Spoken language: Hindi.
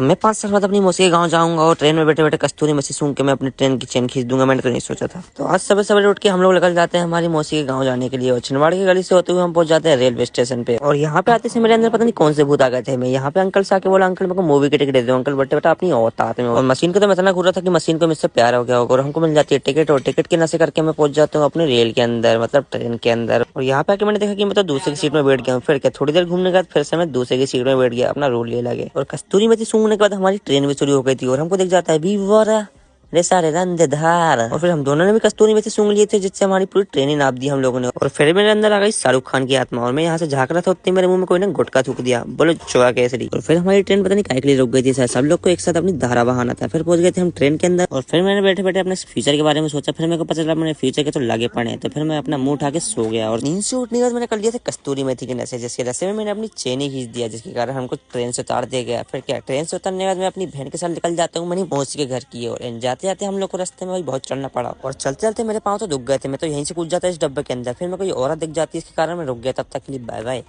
मैं 5 साल बाद अपनी मौसी के गाँव जाऊंगा और ट्रेन में बैठे बैठे कस्तूरी मच्छी सूंघ के मैं अपनी ट्रेन की चेन खींच दूंगा। मैंने तो नहीं सोचा था। तो आज सुबह सवेरे उठ के हम लोग निकल जाते हैं हमारी मौसी के गाँव जाने के लिए और छिंदवाड़ा की गली से होते हुए हम पहुंच जाते हैं रेलवे स्टेशन पे। और यहाँ पे आते से मेरे अंदर पता नहीं कौन से भूत आ गए थे। मैं यहाँ पे अंकल से आके बोला, अंकल मेरे को मूवी की टिकट दे दो। अंकल बैठे बेटा अपनी औकात में। और मशीन को तो मैं इतना घूर रहा था कि मशीन को मुझसे प्यार हो गया होगा और हमको मिल जाती है टिकट। और टिकट के नशे करके मैं पहुंच जाता हूँ अपने रेल के अंदर, मतलब ट्रेन के अंदर। और यहाँ पे आके मैंने देखा कि मैं तो दूसरे की सीट में बैठ गया हूँ। फिर क्या थोड़ी देर घूमने के बाद फिर से मैं दूसरे की सीट में बैठ गया, अपना रोल ले लगे। और कस्तूरी मच्छी सूंघने के बाद हमारी ट्रेन भी शुरू हो गई थी और हमको दिख जाता है वीवरा रे सारे रंधेधार। और फिर हम दोनों ने भी कस्तूरी में से सूंघ लिए थे, जिससे हमारी पूरी ट्रेन ही नाप दी हम लोगों ने। और फिर मेरे अंदर आ गई शाहरुख खान की आत्मा और मैं यहाँ से झाँक रहा था, उतने मेरे मुंह में कोई ने गुटखा थूक दिया। बोलो चोरा केसरी। और फिर हमारी ट्रेन पता नहीं काहे के लिए रुक गई थी। सब लोग को एक साथ अपनी धारा बहाना था। फिर पहुंच गए थे हम ट्रेन के अंदर और फिर मैंने बैठे बैठे अपने फ्यूचर के बारे में सोचा। फिर मेरे को पता चला मैंने फ्यूचर के तो लागे पड़े। तो फिर मैं अपना मुंह उठा के सो गया और नींद से उठने के बाद मैंने कर लिया था कस्तूरी मेथी के नशे, जिसके नशे में मैंने अपनी चेन ही खींच दिया, जिसके कारण हमको ट्रेन से उतार दिया गया। फिर क्या ट्रेन से उतरने के बाद मैं अपनी बहन के साथ निकल जाता हूँ मैंने मौसी के घर की ओर। जाते जाते हम लोग को रास्ते में बहुत चढ़ना पड़ा और चलते चलते मेरे पाँव तो दुख गए थे। मैं तो यहीं से कूद जाता इस डब्बे के अंदर। फिर मैं कोई औरत दिख जाती है, इसके कारण मैं रुक गया। तब तक के लिए बाय बाय।